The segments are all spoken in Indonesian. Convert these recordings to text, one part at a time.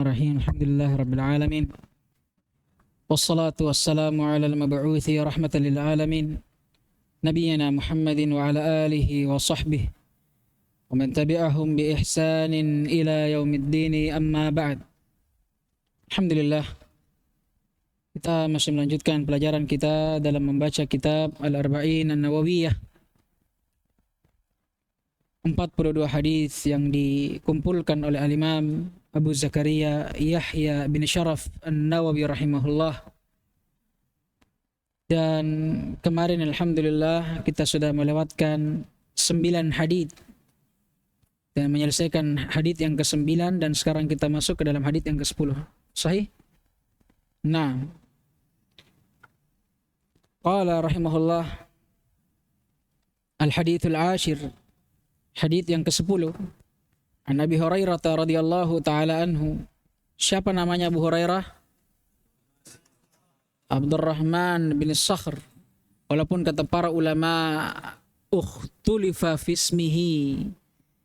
Bismillahirrahmanirrahim. Alhamdulillahirabbil alamin. Wassalatu wassalamu ala al-mab'uuthi rahmatan lil alamin. Nabiyyina Muhammadin wa ala alihi wa sahbihi wa man tabi'ahum bi ihsanin ila yaumiddin, amma ba'd. Alhamdulillah, kita masih melanjutkan pelajaran kita dalam membaca kitab Al-Arba'in An-Nawawiyah. 42 hadis yang dikumpulkan oleh Al-Imam Abu Zakaria Yahya bin Sharaf An-Nawawi rahimahullah. Dan kemarin alhamdulillah kita sudah melewatkan 9 hadis dan menyelesaikan hadis yang ke-9, dan sekarang kita masuk ke dalam hadis yang ke-10. Sahih? Nah, qala rahimahullah al-hadithul ashir, hadis yang ke-10. An Abi Hurairah radhiyallahu taala anhu. Siapa namanya Abu Hurairah? Abdurrahman bin Sakhr. Walaupun kata para ulama ukhtulifa fismihi,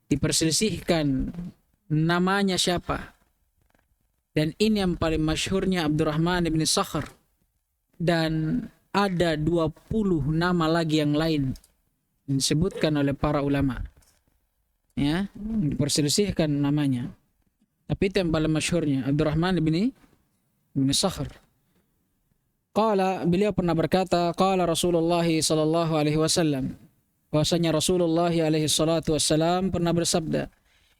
diperselisihkan namanya siapa. Dan ini yang paling masyhurnya Abdurrahman bin Sakhr. Dan ada 20 nama lagi yang lain disebutkan oleh para ulama. Ya, diperselisihkan namanya. Tapi itu yang paling masyhurnya Abdurrahman bin Sakhr. Qala, beliau pernah berkata, qala Rasulullah sallallahu alaihi wasallam, bahwasanya Rasulullah alaihi salatu wassalam pernah bersabda,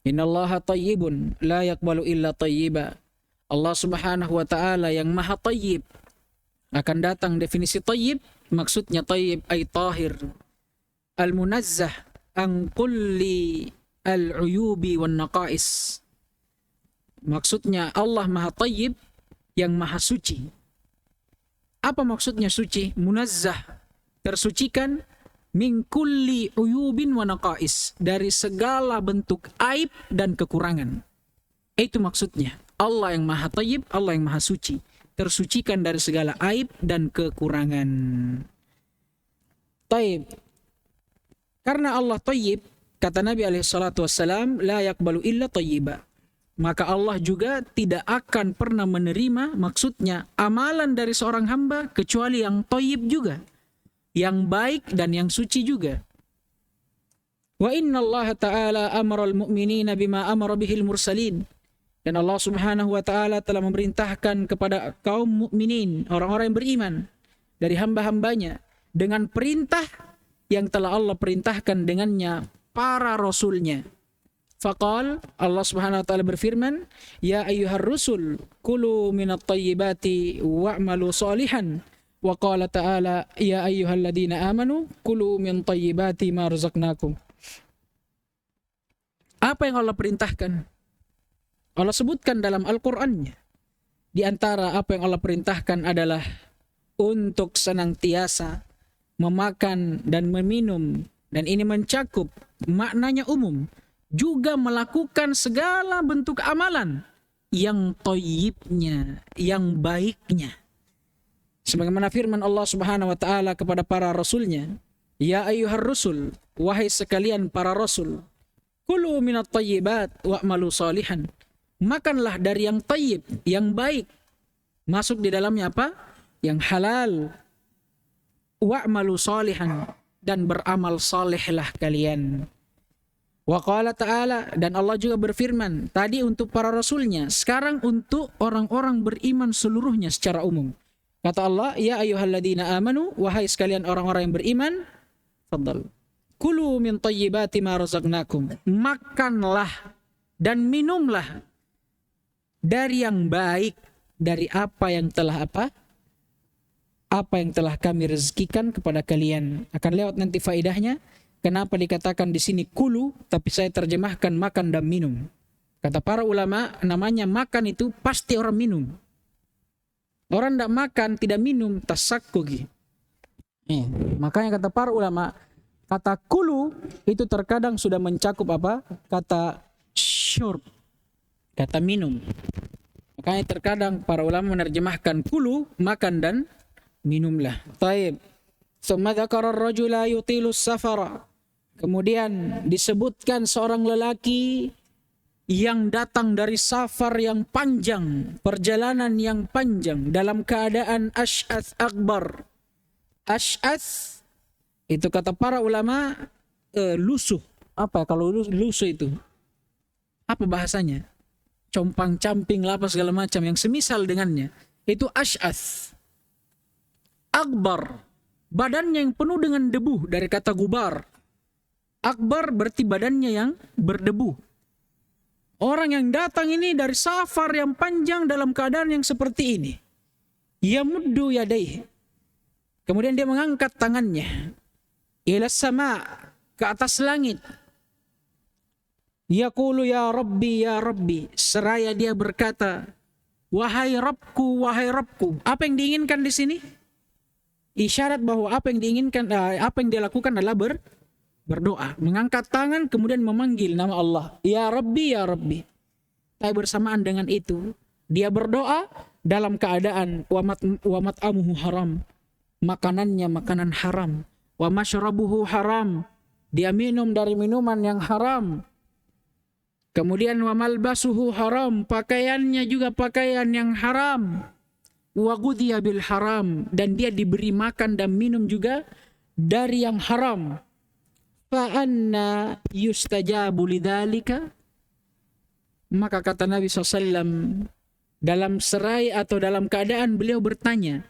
innallaha thayyibun la yaqbalu illa thayyiba. Allah Subhanahu wa taala yang maha thayyib. Akan datang definisi thayyib, maksudnya thayyib ay tahir, al-munazzah an kulli al-uyubi wan naqais. Maksudnya Allah maha thayyib, yang maha suci. Apa maksudnya suci? Munazzah, tersucikan, min kulli uyubin wa naqais, dari segala bentuk aib dan kekurangan. Itu maksudnya. Allah yang maha thayyib, Allah yang maha suci, tersucikan dari segala aib dan kekurangan. Taib. Karena Allah thayyib, kata Nabi SAW, la yakbalu illa thayyiba. Maka Allah juga tidak akan pernah menerima, maksudnya amalan dari seorang hamba, kecuali yang thayyib juga, yang baik dan yang suci juga. Wa inna Allah ta'ala amara al-mu'minina bima amara bihil mursalin. Dan Allah Subhanahu wa ta'ala telah memerintahkan kepada kaum mukminin, orang-orang yang beriman dari hamba-hambanya, dengan perintah yang telah Allah perintahkan dengannya para rasulnya. Faqal, Allah Subhanahu wa taala berfirman, ya ayyuhar rusul kulu minat thayyibati wa'malu salihan. Wa qala ta'ala, ya ayyuhalladzina amanu kulu min thayyibati ma razaqnakum. Apa yang Allah perintahkan? Allah sebutkan dalam Al-Qur'annya. Di antara apa yang Allah perintahkan adalah untuk senantiasa memakan dan meminum, dan ini mencakup maknanya umum, juga melakukan segala bentuk amalan yang thayyibnya, yang baiknya. Sebagaimana firman Allah Subhanahu wa taala kepada para rasulnya, ya ayyuhar rusul, wahai sekalian para rasul, kulu minat thayyibat wa'malu salihan. Makanlah dari yang thayyib, yang baik. Masuk di dalamnya apa? Yang halal. Wa'malu salihan, dan beramal salehlah kalian. Wa qala ta'ala, dan Allah juga berfirman, tadi untuk para rasulnya, sekarang untuk orang-orang beriman seluruhnya secara umum. Kata Allah, ya ayyuhalladzina amanu, wahai sekalian orang-orang yang beriman, fadhal, kulu min thayyibati ma razaqnakum. Makanlah dan minumlah dari yang baik, dari apa yang telah apa yang telah kami rezekikan kepada kalian. Akan lewat nanti faedahnya. Kenapa dikatakan di sini kulu, tapi saya terjemahkan makan dan minum. Kata para ulama, namanya makan itu pasti orang minum. Orang tidak makan, tidak minum, tasakkugi. Makanya kata para ulama, kata kulu itu terkadang sudah mencakup apa? Kata syurb, kata minum. Makanya terkadang para ulama menerjemahkan kulu, makan dan minumlah. Taib. Tsumma dzakara ar-rajula yutilu as-safara. Kemudian disebutkan seorang lelaki yang datang dari safar yang panjang, perjalanan yang panjang dalam keadaan asy'ats akbar. Asy'ats itu kata para ulama lusuh. Apa kalau lusuh itu? Apa bahasanya? Compang-camping, lapas segala macam yang semisal dengannya. Itu asy'ats. Akbar, badannya yang penuh dengan debu dari kata gubar. Akbar berarti badannya yang berdebu. Orang yang datang ini dari safar yang panjang dalam keadaan yang seperti ini. Yamuddu yadayhi. Kemudian dia mengangkat tangannya. Ila sama, ke atas langit. Yaqulu ya Rabbi, ya Rabbi. Seraya dia berkata, wahai Rabbku, wahai Rabbku. Apa yang diinginkan di sini? Isyarat bahwa apa yang diinginkan, apa yang dia lakukan adalah berdoa, mengangkat tangan kemudian memanggil nama Allah, ya Rabbi, ya Rabbi. Tapi bersamaan dengan itu dia berdoa dalam keadaan wa mat'amuhu haram, makanannya makanan haram, wa masyrabuhu haram, dia minum dari minuman yang haram. Kemudian wa malbasuhu haram, pakaiannya juga pakaian yang haram. Wa ghudhiya bil haram, dan dia diberi makan dan minum juga dari yang haram. Fa'anna yustajabu lidzalika, maka kata Nabi SAW dalam serai atau dalam keadaan beliau bertanya,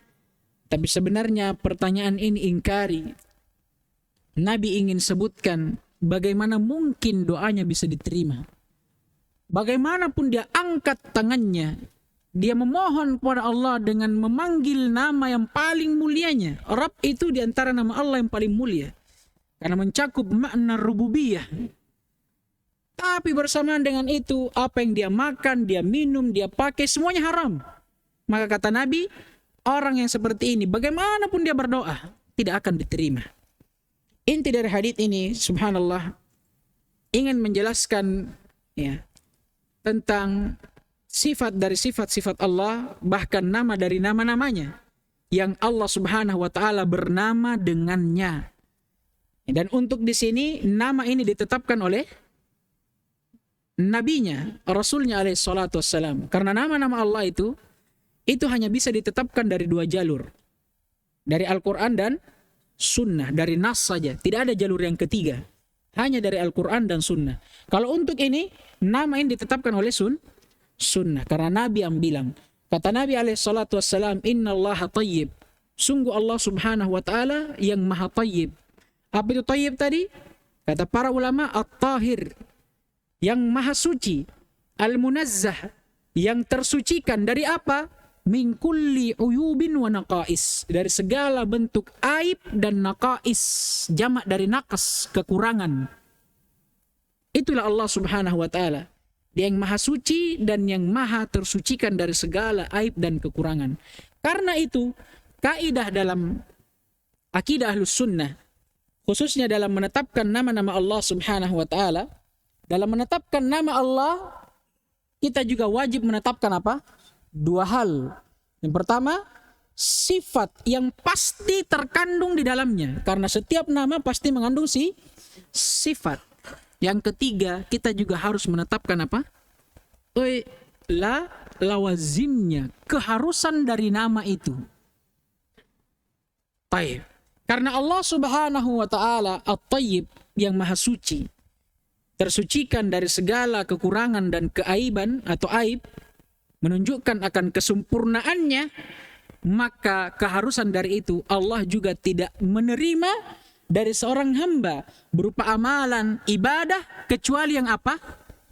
tapi sebenarnya pertanyaan ini ingkari. Nabi ingin sebutkan bagaimana mungkin doanya bisa diterima. Bagaimanapun dia angkat tangannya, dia memohon kepada Allah dengan memanggil nama yang paling mulianya. Rabb itu diantara nama Allah yang paling mulia, karena mencakup makna rububiyah. Tapi bersamaan dengan itu, apa yang dia makan, dia minum, dia pakai, semuanya haram. Maka kata Nabi, orang yang seperti ini, bagaimanapun dia berdoa, tidak akan diterima. Inti dari hadits ini, subhanallah, ingin menjelaskan tentang sifat dari sifat-sifat Allah, bahkan nama dari nama-namanya, yang Allah subhanahu wa ta'ala bernama dengannya. Dan untuk di sini nama ini ditetapkan oleh nabinya, rasulnya alaihi salatu wassalam. Karena nama-nama Allah itu hanya bisa ditetapkan dari dua jalur. Dari Al-Quran dan Sunnah, dari nas saja. Tidak ada jalur yang ketiga. Hanya dari Al-Quran dan Sunnah. Kalau untuk ini, nama ini ditetapkan oleh Sunnah. Karena Nabi yang bilang. Kata Nabi alaihi salatu wassalam, Inna Allah tayyib. Sungguh Allah subhanahu wa ta'ala yang maha tayyib. Apa itu tayyib tadi? Kata para ulama, at-tahir, yang maha suci, al-munazzah, yang tersucikan dari apa? Min kulli uyubin wa naqais, dari segala bentuk aib dan naqais, jamak dari naqas, kekurangan. Itulah Allah subhanahu wa ta'ala. Dia yang maha suci dan yang maha tersucikan dari segala aib dan kekurangan. Karena itu, kaidah dalam akidah Ahlus Sunnah, khususnya dalam menetapkan nama-nama Allah subhanahu wa ta'ala, dalam menetapkan nama Allah, kita juga wajib menetapkan apa? Dua hal. Yang pertama, sifat yang pasti terkandung di dalamnya. Karena setiap nama pasti mengandung sifat. Yang ketiga, kita juga harus menetapkan apa? Lawazimnya, keharusan dari nama itu. Tayyib. Karena Allah subhanahu wa ta'ala at-tayyib, yang maha suci, tersucikan dari segala kekurangan dan keaiban atau aib, menunjukkan akan kesempurnaannya, maka keharusan dari itu Allah juga tidak menerima dari seorang hamba berupa amalan ibadah kecuali yang apa?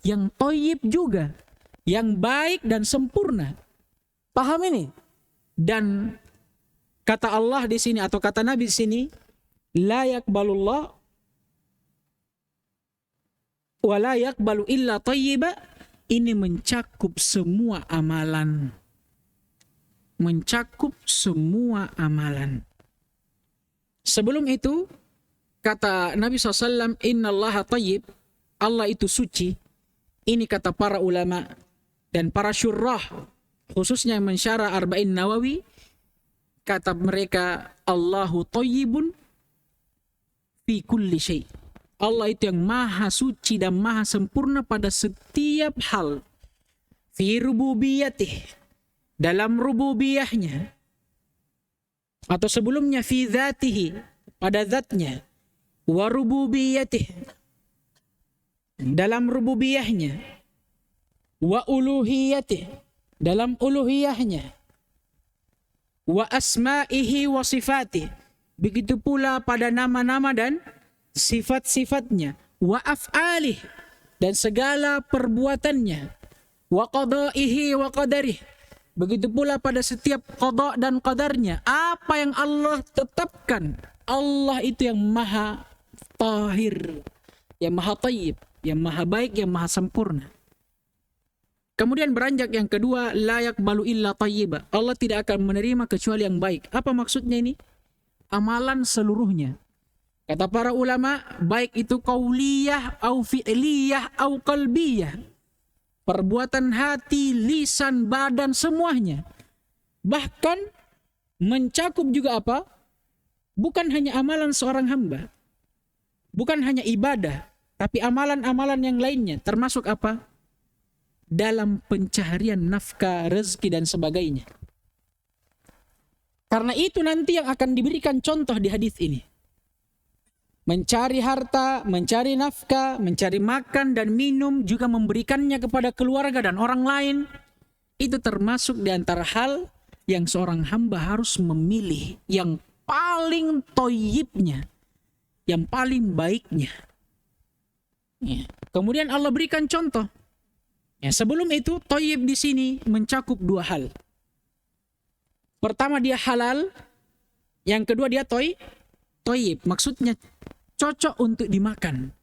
Yang thayyib juga, yang baik dan sempurna. Paham ini? Dan kata Allah di sini atau kata Nabi di sini, la yaqbalullah wa la yaqbalu illa thayyiba, ini mencakup semua amalan. Mencakup semua amalan. Sebelum itu, kata Nabi SAW, innallaha thayyib, Allah itu suci. Ini kata para ulama dan para syurrah, khususnya yang mensyarah Arba'in Nawawi, kata mereka, Allahu thayyibun fi kulli syai'. Allah itu yang maha suci dan maha sempurna pada setiap hal. Fi rububiyatih, dalam rububiyahnya. Atau sebelumnya fi dzatihi, pada zatnya. Wa rububiyatih, dalam rububiyahnya. Wa uluhiyatih, dalam uluhiyahnya. Wa asma'ihi wa sifatih, begitu pula pada nama-nama dan sifat-sifatnya. Wa af'alih, dan segala perbuatannya. Wa qada'ihi wa qadarih, begitu pula pada setiap qada dan qadarnya. Apa yang Allah tetapkan, Allah itu yang maha tahir, yang maha tayyib, yang maha baik, yang maha sempurna. Kemudian beranjak yang kedua, la yaqbalu illa tayyiba. Allah tidak akan menerima kecuali yang baik. Apa maksudnya ini? Amalan seluruhnya. Kata para ulama, baik itu qauliyah, au fi'liyah, au qalbiyah. Perbuatan hati, lisan, badan, semuanya. Bahkan mencakup juga apa? Bukan hanya amalan seorang hamba. Bukan hanya ibadah. Tapi amalan-amalan yang lainnya. Termasuk apa? Dalam pencaharian nafkah, rezeki, dan sebagainya. Karena itu nanti yang akan diberikan contoh di hadis ini. Mencari harta, mencari nafkah, mencari makan dan minum, juga memberikannya kepada keluarga dan orang lain. Itu termasuk di antara hal yang seorang hamba harus memilih yang paling toyibnya, yang paling baiknya. Ya. Kemudian Allah berikan contoh. Ya, sebelum itu, toyib di sini mencakup dua hal. Pertama dia halal, yang kedua dia toyib. Maksudnya cocok untuk dimakan.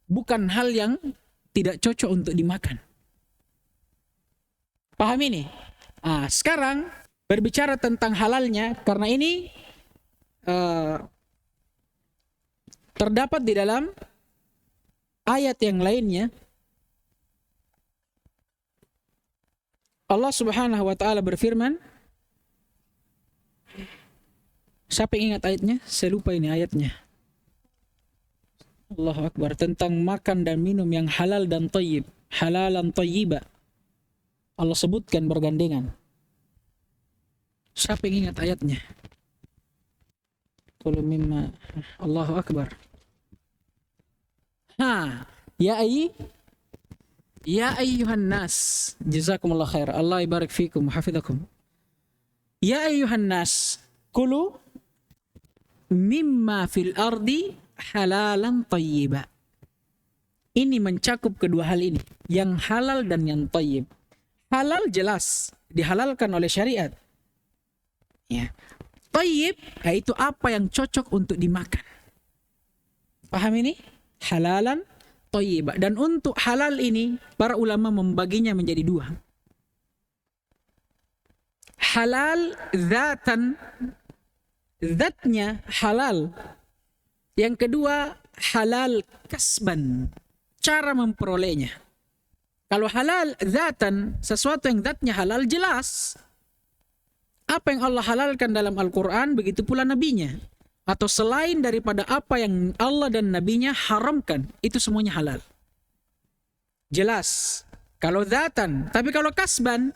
Bukan hal yang tidak cocok untuk dimakan. Paham ini? Sekarang berbicara tentang halalnya, karena ini terdapat di dalam ayat yang lainnya. Allah Subhanahu wa taala berfirman, siapa yang ingat ayatnya? Saya lupa ini ayatnya. Allahu Akbar, tentang makan dan minum yang halal dan tayyib, halalan tayyiba. Allah sebutkan bergandengan. Siapa yang ingat ayatnya? Qul mimma, Allahu Akbar. Ya ayyuhan nas, jazakumullah khair. Allah ibarik fikum, hafidhakum. Ya ayyuhan nas, kulu mimma fil ardi halalan tayyiba. Ini mencakup kedua hal ini, yang halal dan yang tayyib. Halal jelas dihalalkan oleh syariat. Ya. Tayyib yaitu apa yang cocok untuk dimakan. Paham ini? Halalan tayyiba. Dan untuk halal ini para ulama membaginya menjadi dua. Halal zatan, zatnya halal. Yang kedua, halal kasban, cara memperolehnya. Kalau halal zatan, sesuatu yang zatnya halal jelas. Apa yang Allah halalkan dalam Al-Quran, begitu pula nabinya. Atau selain daripada apa yang Allah dan nabinya haramkan, itu semuanya halal. Jelas. Kalau zatan, tapi kalau kasban,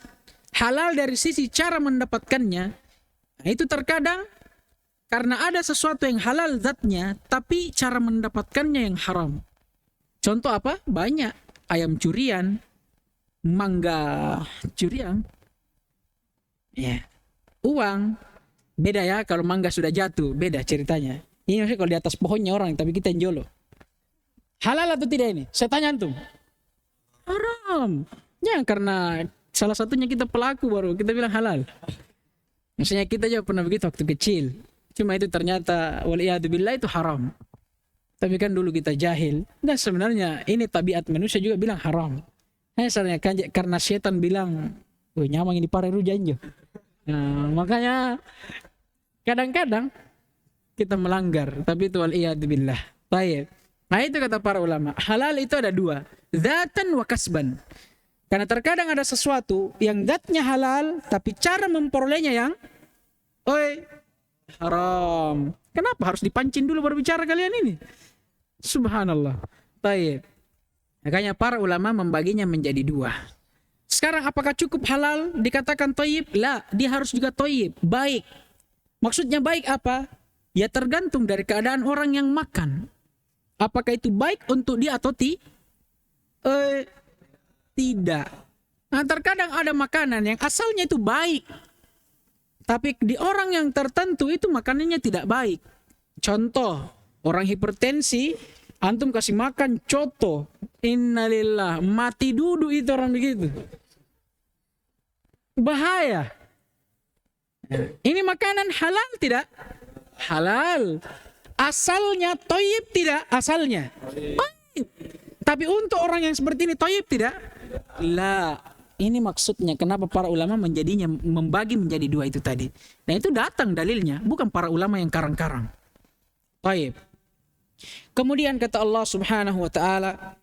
halal dari sisi cara mendapatkannya, itu terkadang karena ada sesuatu yang halal zatnya, tapi cara mendapatkannya yang haram. Contoh apa? Banyak. Ayam curian, mangga curian, ya. Uang. Beda ya, kalau mangga sudah jatuh, beda ceritanya. Ini maksudnya kalau di atas pohonnya orang, tapi kita yang jolo. Halal atau tidak ini? Saya tanya antum. Haram. Ya, karena salah satunya kita pelaku baru kita bilang halal. Maksudnya kita juga pernah begitu waktu kecil. Cuma itu ternyata waliyadzubillah itu haram. Tapi kan dulu kita jahil. Dan sebenarnya ini tabiat manusia juga bilang haram. Misalnya karena setan bilang, "Woi, nyamang ini parah janjo." Nah, makanya kadang-kadang kita melanggar. Tapi itu waliyadzubillah. Baik. Nah itu kata para ulama. Halal itu ada dua. Zatan wa kasban. Karena terkadang ada sesuatu yang zatnya halal, tapi cara memperolehnya yang haram. Kenapa harus dipancing dulu baru bicara kalian ini? Subhanallah. Taib. Makanya para ulama membaginya menjadi dua. Sekarang apakah cukup halal dikatakan taib? La, dia harus juga taib, baik. Maksudnya baik apa? Ya tergantung dari keadaan orang yang makan. Apakah itu baik untuk dia atau tidak. Nah, terkadang ada makanan yang asalnya itu baik, tapi di orang yang tertentu itu makanannya tidak baik. Contoh, orang hipertensi, antum kasih makan coto, innalillah, mati duduk itu orang begitu. Bahaya. Ini makanan halal tidak? Halal. Asalnya toyib tidak? Asalnya toyib. Tapi untuk orang yang seperti ini toyib tidak? La. Ini maksudnya kenapa para ulama membagi menjadi dua itu tadi. Nah itu datang dalilnya, bukan para ulama yang karang-karang. Toyib. Kemudian kata Allah Subhanahu wa taala,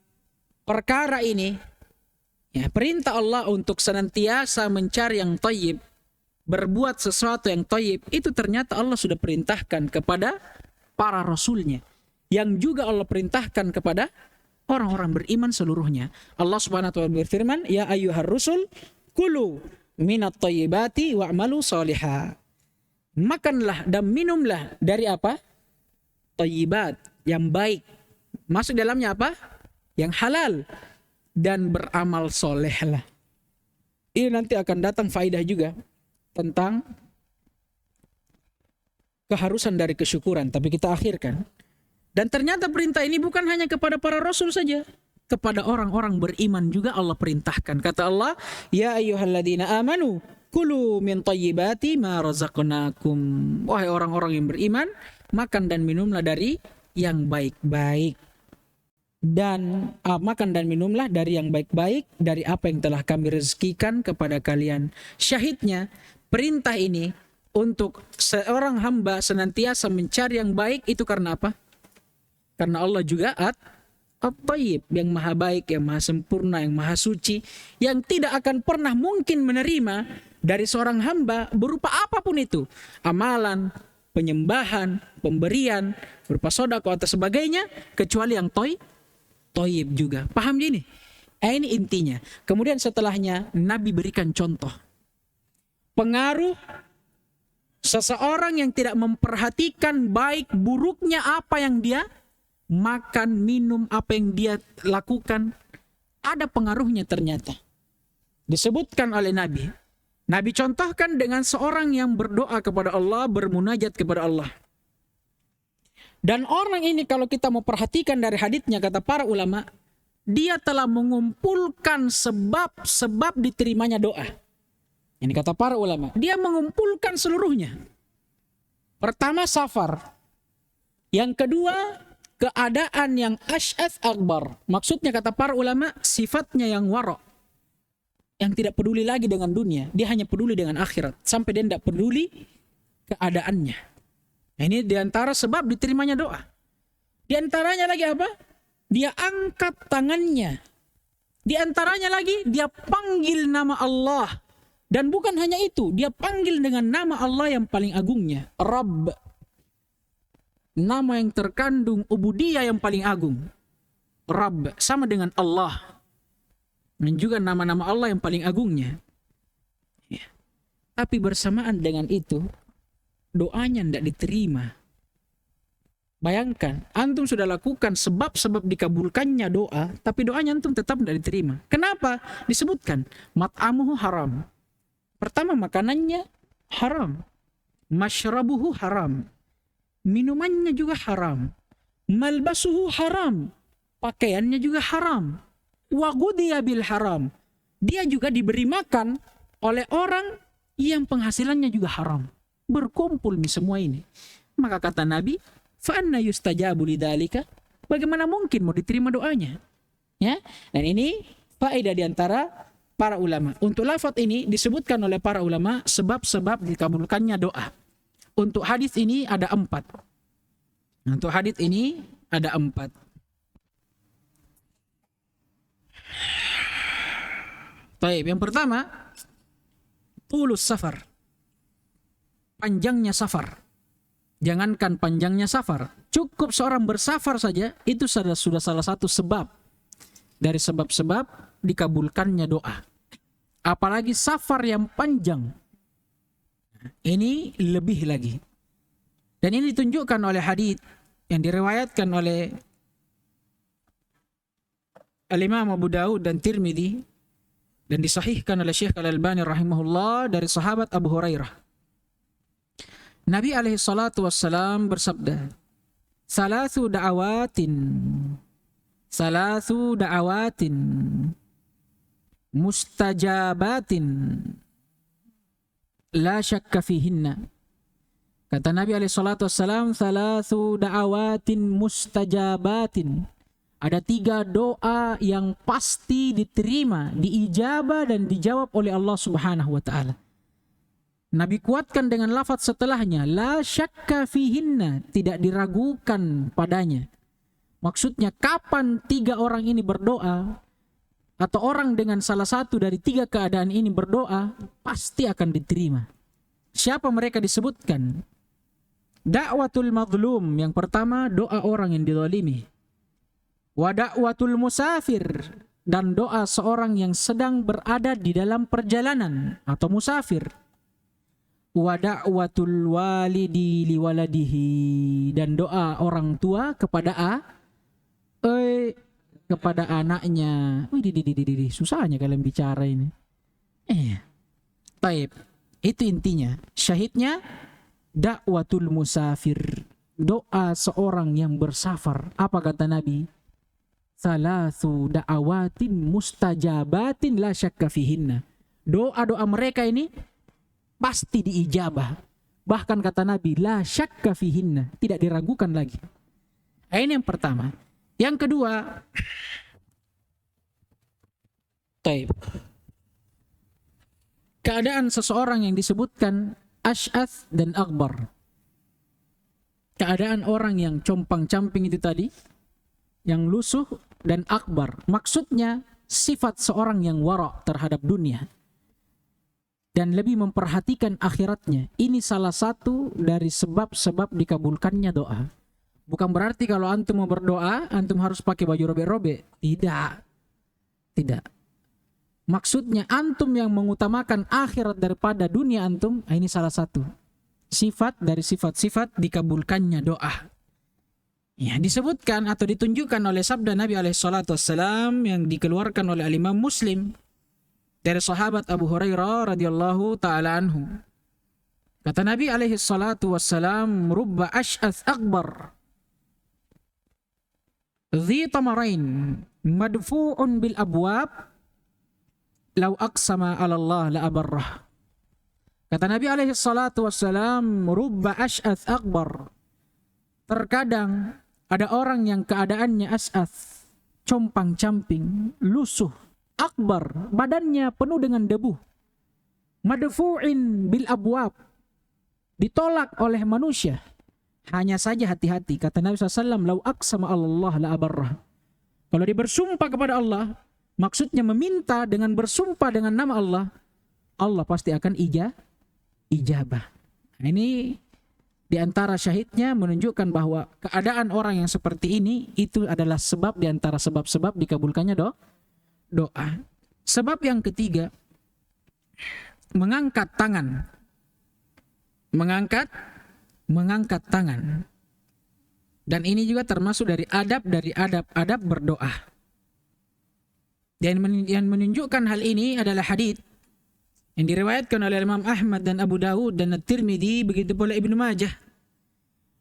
perkara ini, ya, perintah Allah untuk senantiasa mencari yang toyib, berbuat sesuatu yang toyib, itu ternyata Allah sudah perintahkan kepada para rasulnya, yang juga Allah perintahkan kepada orang-orang beriman seluruhnya. Allah Subhanahu wa taala berfirman, ya ayyuhar rusul kulu minat thayyibati wa'malu shaliha. Makanlah dan minumlah dari apa? Thayyibat, yang baik. Masuk dalamnya apa? Yang halal, dan beramal solehlah. Ini nanti akan datang faidah juga tentang keharusan dari kesyukuran, tapi kita akhirkan. Dan ternyata perintah ini bukan hanya kepada para rasul saja, kepada orang-orang beriman juga Allah perintahkan. Kata Allah, ya ayyuhalladzina amanu kulu min thayyibati ma razaqnakum. Wahai orang-orang yang beriman, makan dan minumlah dari yang baik-baik. Dan makan dan minumlah dari yang baik-baik, dari apa yang telah kami rezekikan kepada kalian. Syahidnya, perintah ini untuk seorang hamba senantiasa mencari yang baik itu karena apa? Karena Allah juga At-Tayyib, yang maha baik, yang maha sempurna, yang maha suci, yang tidak akan pernah mungkin menerima dari seorang hamba berupa apapun itu. Amalan, penyembahan, pemberian, berupa sedekah atau sebagainya, kecuali yang Tayyib juga. Paham gini? Ini intinya. Kemudian setelahnya Nabi berikan contoh. Pengaruh seseorang yang tidak memperhatikan baik buruknya apa yang dia makan, minum, apa yang dia lakukan, ada pengaruhnya ternyata. Disebutkan oleh Nabi. Nabi contohkan dengan seorang yang berdoa kepada Allah, bermunajat kepada Allah. Dan orang ini kalau kita mau perhatikan dari haditsnya, kata para ulama, dia telah mengumpulkan sebab-sebab diterimanya doa. Ini kata para ulama, dia mengumpulkan seluruhnya. Pertama safar. Yang kedua keadaan yang asy'ath akbar. Maksudnya kata para ulama, sifatnya yang wara', yang tidak peduli lagi dengan dunia, dia hanya peduli dengan akhirat, sampai dia tidak peduli keadaannya. Nah, ini diantara sebab diterimanya doa. Diantaranya lagi apa? Dia angkat tangannya. Diantaranya lagi dia panggil nama Allah. Dan bukan hanya itu, dia panggil dengan nama Allah yang paling agungnya, Rabb. Nama yang terkandung ubudiyah yang paling agung. Rabb sama dengan Allah. Dan juga nama-nama Allah yang paling agungnya. Ya. Tapi bersamaan dengan itu, doanya tidak diterima. Bayangkan, antum sudah lakukan sebab-sebab dikabulkannya doa, tapi doanya antum tetap tidak diterima. Kenapa? Disebutkan, mat'amuhu haram. Pertama, makanannya haram. Masyrabuhu haram. Minumannya juga haram. Malbasuhu haram. Pakaiannya juga haram. Wa ghudiya bil haram. Dia juga diberi makan oleh orang yang penghasilannya juga haram. Berkumpul nih semua ini. Maka kata Nabi, fa anna yustajabu lidzalika? Bagaimana mungkin mau diterima doanya? Ya. Dan ini faedah di antara para ulama. Untuk lafaz ini disebutkan oleh para ulama sebab-sebab dikabulkannya doa. Untuk hadis ini ada 4. Untuk hadis ini ada 4. Baik, yang pertama, tulus safar. Panjangnya safar. Jangankan panjangnya safar, cukup seorang bersafar saja itu sudah salah satu sebab dari sebab-sebab dikabulkannya doa. Apalagi safar yang panjang, ini lebih lagi. Dan ini ditunjukkan oleh hadits yang diriwayatkan oleh Al-Imam Abu Daud dan Tirmidzi dan disahihkan oleh Syekh Al-Albani rahimahullah dari sahabat Abu Hurairah. Nabi alaihi salatu wassalam bersabda, Salasu da'awatin mustajabatin la syakka fihinna. Kata Nabi alaihi salatu wassalam, Salasu da'awatin mustajabatin. Ada 3 doa yang pasti diterima, diijabah dan dijawab oleh Allah Subhanahu wa taala. Nabi kuatkan dengan lafaz setelahnya, la syakka fihinna, tidak diragukan padanya. Maksudnya kapan 3 orang ini berdoa atau orang dengan salah satu dari 3 keadaan ini berdoa, pasti akan diterima. Siapa mereka disebutkan? Da'watul mazlum, yang pertama doa orang yang dizalimi. Wa da'watul musafir, dan doa seorang yang sedang berada di dalam perjalanan atau musafir. Wa da'watul walidi liwaladihi, dan doa orang tua kepada kepada anaknya. Wih, susahnya kalian bicara ini. Taib. Itu intinya. Syahidnya da'watul musafir, doa seorang yang bersafar. Apa kata Nabi? Salasu da'awatin mustajabatin la syakka fihinna. Doa-doa mereka ini pasti diijabah. Bahkan kata Nabi, la syakka fihinna, tidak diragukan lagi. Ini yang pertama. Yang kedua, keadaan seseorang yang disebutkan Ash'ath dan Akbar. Keadaan orang yang compang-camping itu tadi, yang lusuh dan akbar. Maksudnya sifat seorang yang wara' terhadap dunia dan lebih memperhatikan akhiratnya. Ini salah satu dari sebab-sebab dikabulkannya doa. Bukan berarti kalau antum mau berdoa, antum harus pakai baju robek-robek. Tidak. Maksudnya antum yang mengutamakan akhirat daripada dunia antum, ini salah satu sifat dari sifat-sifat dikabulkannya doa. Ya, disebutkan atau ditunjukkan oleh sabda Nabi SAW yang dikeluarkan oleh Imam Muslim dari sahabat Abu Hurairah radhiyallahu taala anhu. Kata Nabi SAW, rubba ash'ath akbar dhi tamarain madfu'un bil abwab law aqsama 'ala Allah la abarrah. Kata Nabi SAW, rubba ash'ath akbar, terkadang ada orang yang keadaannya as'ath, compang-camping, lusuh, akbar, badannya penuh dengan debu. Madfu'in bil abwab, ditolak oleh manusia. Hanya saja hati-hati, kata Nabi SAW, lau aqsama Allah la abarrah. Kalau dia bersumpah kepada Allah, maksudnya meminta dengan bersumpah dengan nama Allah, Allah pasti akan ijabah. Nah, ini di antara syahidnya menunjukkan bahwa keadaan orang yang seperti ini itu adalah sebab di antara sebab-sebab dikabulkannya doa. Sebab yang ketiga, mengangkat tangan. Mengangkat tangan. Dan ini juga termasuk dari adab berdoa. Dan yang menunjukkan hal ini adalah hadits yang diriwayatkan oleh Imam Ahmad dan Abu Daud dan At-Tirmidzi, begitu pula Ibnu Majah,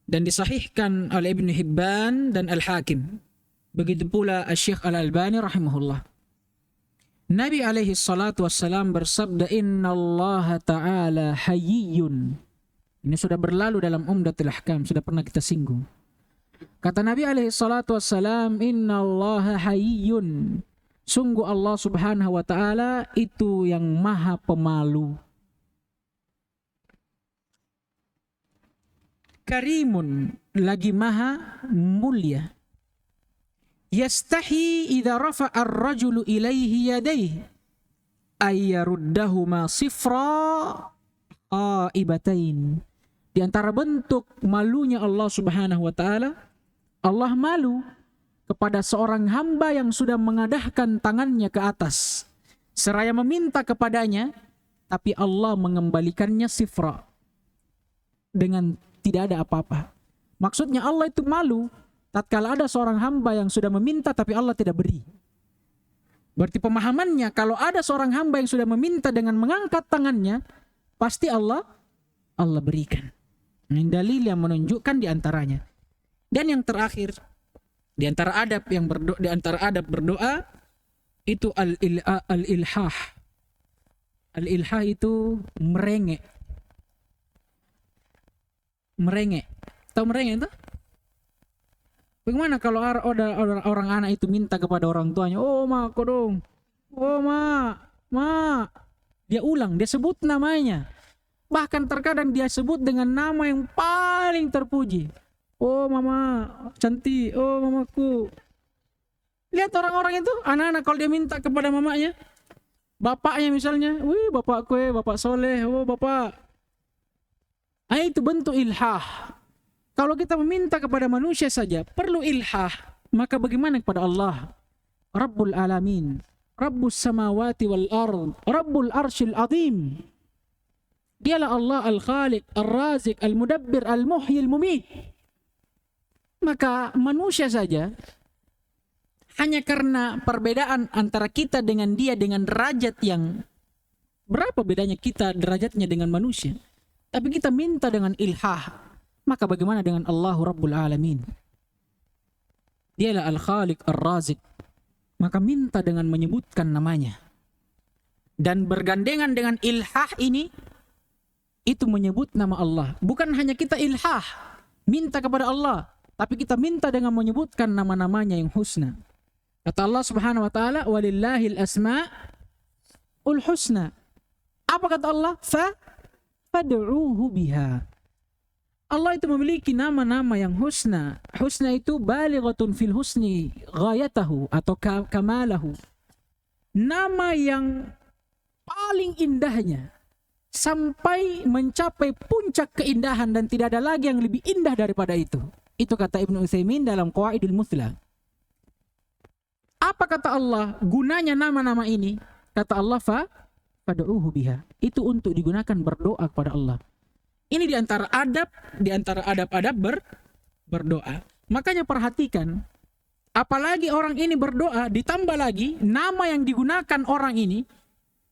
dan disahihkan oleh Ibnu Hibban dan Al-Hakim, begitu pula Syekh Al-Albani rahimahullah. Nabi alaihi salatu wassalam bersabda, innallaha ta'ala hayyun. Ini sudah berlalu dalam Umdatul Ahkam, sudah pernah kita singgung. Kata Nabi alaihi salatu wassalam, innallaha hayyun, sungguh Allah subhanahu wa ta'ala itu yang maha pemalu. Karimun, lagi maha mulia. Yastahi idza rafa'a ar-rajulu ilaihi yadayhi ayyaruddahuma sifra qaibatain Di antara bentuk malunya Allah Subhanahu wa taala, Allah malu kepada seorang hamba yang sudah mengadahkan tangannya ke atas seraya meminta kepadanya, tapi Allah mengembalikannya sifra, dengan tidak ada apa-apa. Maksudnya Allah itu malu tatkala ada seorang hamba yang sudah meminta tapi Allah tidak beri. Berarti pemahamannya, kalau ada seorang hamba yang sudah meminta dengan mengangkat tangannya, pasti Allah berikan. Ini dalil yang menunjukkan di antaranya. Dan yang terakhir, di antara adab berdoa itu al-ilhah. Al-ilhah itu merengek. Merengek. Tahu merengek itu? Bagaimana kalau orang anak itu minta kepada orang tuanya, "Oh, ma, kok dong. Oh, ma. Dia ulang, dia sebut namanya. Bahkan terkadang dia sebut dengan nama yang paling terpuji. Oh, mama, cantik. Oh, mamaku." Lihat orang-orang itu, anak-anak kalau dia minta kepada mamanya, bapaknya misalnya, "Wih, bapakku, bapak soleh. Oh, bapak." Itu bentuk ilhah. Kalau kita meminta kepada manusia saja perlu ilhah, maka bagaimana kepada Allah? Rabbul alamin, Rabbus samawati wal ard, Rabbul arsyil azim. Dialah Allah al-Khaliq, al-Razik, al-Mudabbir, al-Muhyi, al-Mumit. Maka manusia saja, hanya karena perbedaan antara kita dengan dia dengan derajat yang berapa bedanya kita derajatnya dengan manusia, tapi kita minta dengan ilhah, maka bagaimana dengan Allah Rabbul Alamin? Dialah al-Khaliq, al-Razik. Maka minta dengan menyebutkan namanya. Dan bergandengan dengan ilhah ini, itu menyebut nama Allah. Bukan hanya kita ilhah, minta kepada Allah, tapi kita minta dengan menyebutkan nama-namanya yang husna. Kata Allah Subhanahu wa taala, "Walillahil asmaul husna." Apa kata Allah? Fad'uuhu biha. Allah itu memiliki nama-nama yang husna. Husna itu balighatun fil husni ghayatahu atau kamalahu. Nama yang paling indahnya sampai mencapai puncak keindahan dan tidak ada lagi yang lebih indah daripada itu. Itu kata Ibnu Utsaimin dalam Qawaidul Muthla. Apa kata Allah gunanya nama-nama ini? Kata Allah fad'uuhu biha. Itu untuk digunakan berdoa kepada Allah. Ini di antara adab-adab berdoa. Makanya perhatikan, apalagi orang ini berdoa, ditambah lagi nama yang digunakan orang ini,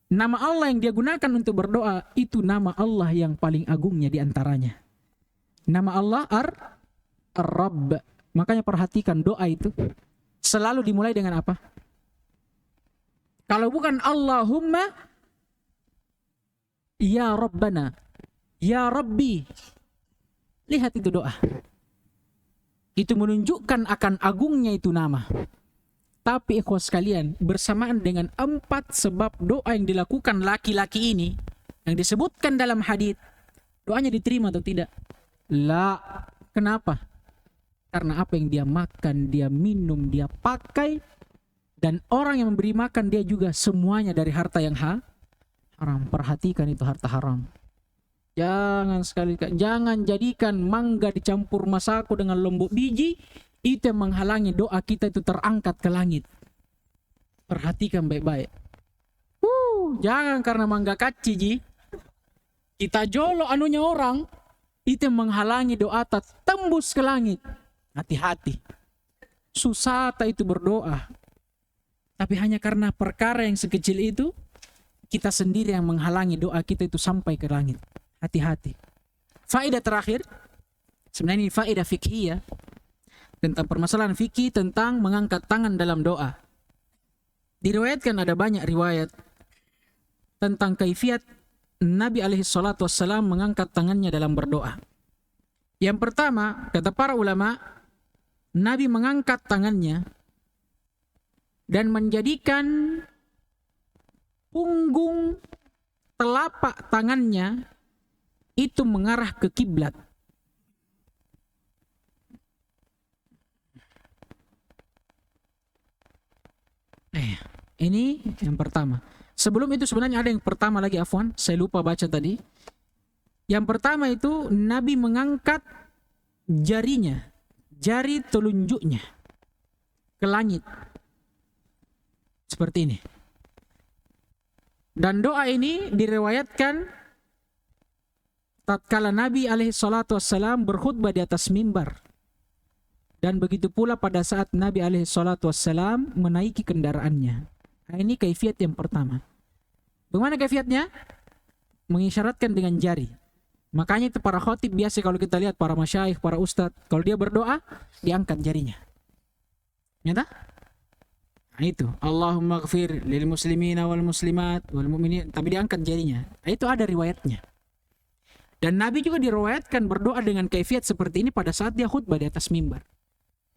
nama Allah yang dia gunakan untuk berdoa, itu nama Allah yang paling agungnya di antaranya. Nama Allah Ar-Rabb. Makanya perhatikan doa itu selalu dimulai dengan apa? Kalau bukan Allahumma ya Rabbana, ya Rabbi. Lihat itu doa. Itu menunjukkan akan agungnya itu nama. Tapi ikhwas sekalian, bersamaan dengan 4 sebab doa yang dilakukan laki-laki ini, yang disebutkan dalam hadis, doanya diterima atau tidak? La. Kenapa? Karena apa yang dia makan, dia minum, dia pakai, dan orang yang memberi makan dia juga semuanya dari harta yang haram. Perhatikan itu harta haram. Jangan jadikan mangga dicampur masako dengan lombok biji, itu yang menghalangi doa kita itu terangkat ke langit. Perhatikan baik-baik. Jangan karena mangga kaci kita jolo anunya orang, itu yang menghalangi doa tembus ke langit. Hati-hati. Susah itu berdoa. Tapi hanya karena perkara yang sekecil itu, kita sendiri yang menghalangi doa kita itu sampai ke langit. Hati-hati. Faedah terakhir, sebenarnya ini faedah fikhiyah tentang permasalahan fikih tentang mengangkat tangan dalam doa. Diriwayatkan ada banyak riwayat tentang kaifiat Nabi alaihi salatu wassalam mengangkat tangannya dalam berdoa. Yang pertama, kata para ulama, Nabi mengangkat tangannya dan menjadikan punggung telapak tangannya itu mengarah ke kiblat. Ini yang pertama. Sebelum itu sebenarnya ada yang pertama lagi, afwan, saya lupa baca tadi. Yang pertama itu Nabi mengangkat jarinya, jari telunjuknya ke langit. Seperti ini. Dan doa ini diriwayatkan tatkala Nabi alaihi salatu wassalam berkhutbah di atas mimbar. Dan begitu pula pada saat Nabi alaihi salatu wassalam menaiki kendaraannya. Nah, ini kaifiat yang pertama. Bagaimana kaifiatnya? Mengisyaratkan dengan jari. Makanya itu para khotib biasa kalau kita lihat para masyayikh, para ustadz, kalau dia berdoa, diangkat jarinya. Nyata? Nah, itu Allahumma gfir lil muslimina wal muslimat wal mu'minin, tapi diangkat jarinya. Nah, itu ada riwayatnya. Dan Nabi juga diriwayatkan berdoa dengan kaifiat seperti ini pada saat dia khutbah di atas mimbar.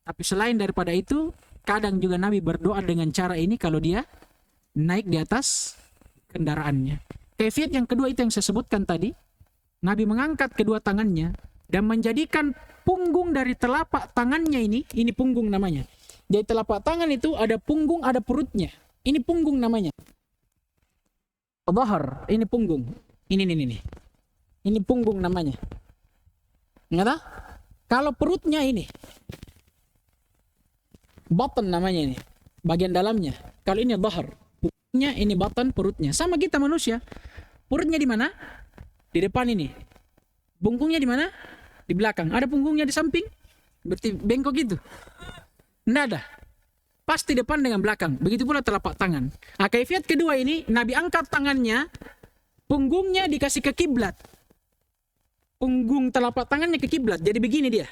Tapi selain daripada itu, kadang juga Nabi berdoa dengan cara ini kalau dia naik di atas kendaraannya. Kaifiat yang kedua itu yang saya sebutkan tadi, Nabi mengangkat kedua tangannya dan menjadikan punggung dari telapak tangannya ini punggung namanya. Di telapak tangan itu ada punggung, ada perutnya. Ini punggung namanya. Dhahar, ini punggung. Ini. Ini punggung namanya. Nggak? Kalau perutnya ini. Batan namanya ini. Bagian dalamnya. Kalau ini dhahar. Punggungnya ini batan, perutnya. Sama kita manusia. Perutnya di mana? Di depan ini. Punggungnya di mana? Di belakang. Ada punggungnya di samping? Berarti bengkok gitu. Nggak ada. Pasti depan dengan belakang. Begitu pula telapak tangan. Nah, kaifiat kedua ini, Nabi angkat tangannya, punggungnya dikasih ke kiblat. Punggung telapak tangannya ke kiblat. Jadi begini dia.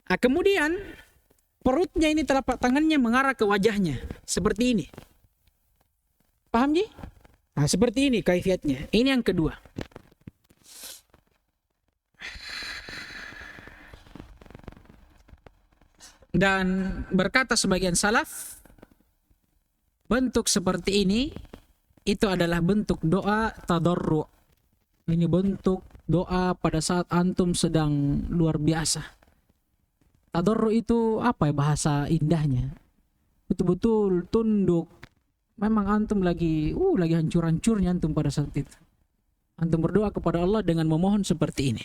Nah, kemudian perutnya ini telapak tangannya mengarah ke wajahnya. Seperti ini. Paham Ji? Nah, seperti ini kaifiatnya. Ini yang kedua. Dan berkata sebagian salaf, bentuk seperti ini itu adalah bentuk doa tadarru. Ini bentuk doa pada saat antum sedang luar biasa. Tadarru itu apa ya bahasa indahnya? Betul-betul tunduk. Memang antum lagi hancur-hancurnya antum pada saat itu. Antum berdoa kepada Allah dengan memohon seperti ini.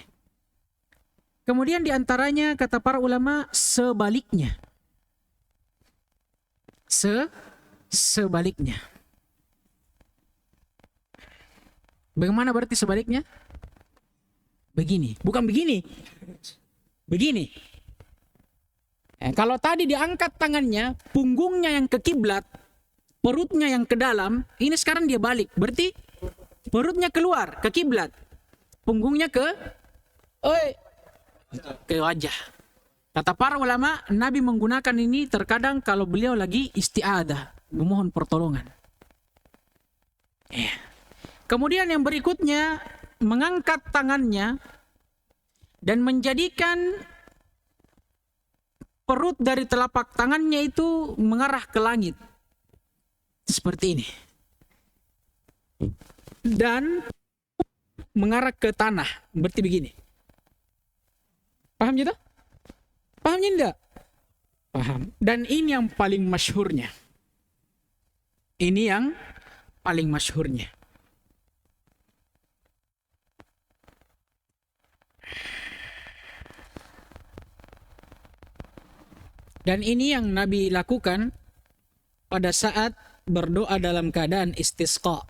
Kemudian diantaranya kata para ulama sebaliknya. Sebaliknya. Bagaimana berarti sebaliknya? Begini. Bukan begini. Begini. Kalau tadi diangkat tangannya, punggungnya yang ke kiblat, perutnya yang ke dalam, ini sekarang dia balik. Berarti perutnya keluar ke kiblat. Punggungnya ke wajah. Kata para ulama, Nabi menggunakan ini terkadang kalau beliau lagi isti'adah, memohon pertolongan. Kemudian yang berikutnya, mengangkat tangannya dan menjadikan perut dari telapak tangannya itu mengarah ke langit. Seperti ini. Dan mengarah ke tanah. Berarti begini. Paham gitu? Paham tidak? Paham. Dan ini yang paling masyhurnya. Ini yang paling masyhurnya. Dan ini yang Nabi lakukan pada saat berdoa dalam keadaan istisqa.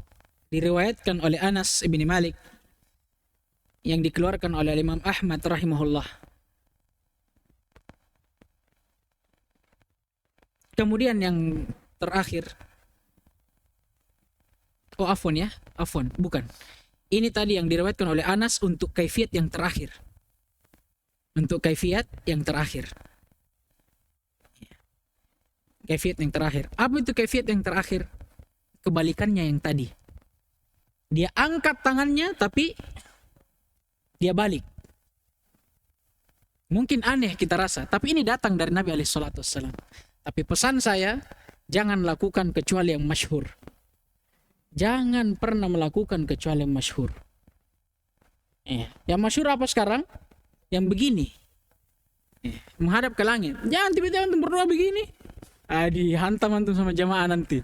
Diriwayatkan oleh Anas bin Malik yang dikeluarkan oleh Imam Ahmad rahimahullah. Kemudian yang terakhir, bukan. Ini tadi yang diriwayatkan oleh Anas untuk kaifiat yang terakhir. Untuk kaifiat yang terakhir. Kaifiat yang terakhir. Apa itu kaifiat yang terakhir? Kebalikannya yang tadi. Dia angkat tangannya tapi dia balik. Mungkin aneh kita rasa, tapi ini datang dari Nabi SAW. Tapi pesan saya, jangan lakukan kecuali yang masyhur. Jangan pernah melakukan kecuali yang masyhur. Yang masyhur apa sekarang? Yang begini. Menghadap ke langit. Jangan tiba-tiba antum berdoa begini. Dihantam antum sama jamaah nanti.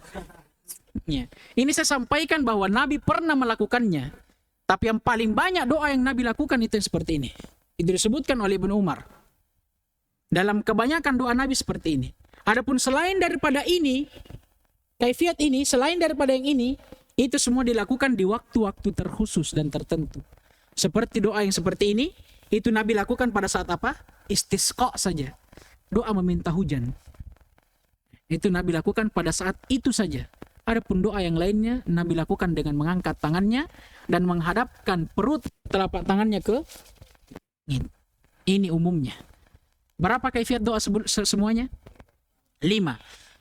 Ini saya sampaikan bahwa Nabi pernah melakukannya. Tapi yang paling banyak doa yang Nabi lakukan itu yang seperti ini. Itu disebutkan oleh Ibnu Umar. Dalam kebanyakan doa Nabi seperti ini. Adapun selain daripada ini, kaifiat ini, selain daripada yang ini, itu semua dilakukan di waktu-waktu terkhusus dan tertentu. Seperti doa yang seperti ini, itu Nabi lakukan pada saat apa? Istisqa saja. Doa meminta hujan. Itu Nabi lakukan pada saat itu saja. Adapun doa yang lainnya Nabi lakukan dengan mengangkat tangannya dan menghadapkan perut telapak tangannya ke langit. Ini umumnya. Berapa kaifiat doa semuanya? 5.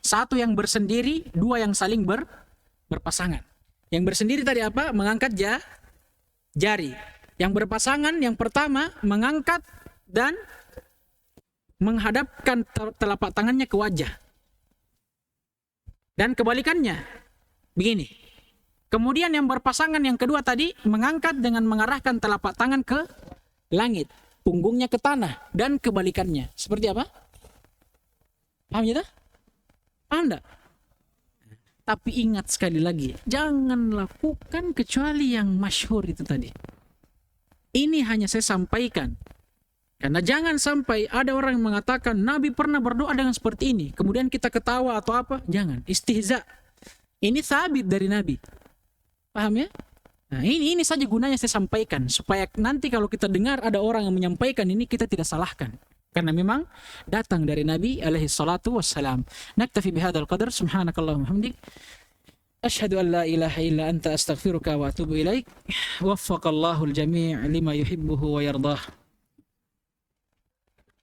1 yang bersendiri, 2 yang saling berpasangan. Yang bersendiri tadi apa? Mengangkat jari. Yang berpasangan yang pertama mengangkat dan menghadapkan telapak tangannya ke wajah. Dan kebalikannya, begini. Kemudian yang berpasangan yang kedua tadi mengangkat dengan mengarahkan telapak tangan ke langit, punggungnya ke tanah, dan kebalikannya. Seperti apa? Paham ya? Paham enggak? Tapi ingat sekali lagi, jangan lakukan kecuali yang masyhur itu tadi. Ini hanya saya sampaikan. Karena jangan sampai ada orang yang mengatakan Nabi pernah berdoa dengan seperti ini, kemudian kita ketawa atau apa. Jangan, istihza. Ini sabit dari Nabi. Paham ya? Nah, ini saja gunanya saya sampaikan, supaya nanti kalau kita dengar ada orang yang menyampaikan ini, kita tidak salahkan. Karena memang datang dari Nabi alaihi salatu wassalam. Naktafi bihadzal qadar, subhanakallahumma hamdik. Asyhadu an la ilaha illa anta astaghfiruka wa atubu ilaik. Waffaqallahu al-jami' lima yuhibbuhu wa yardah.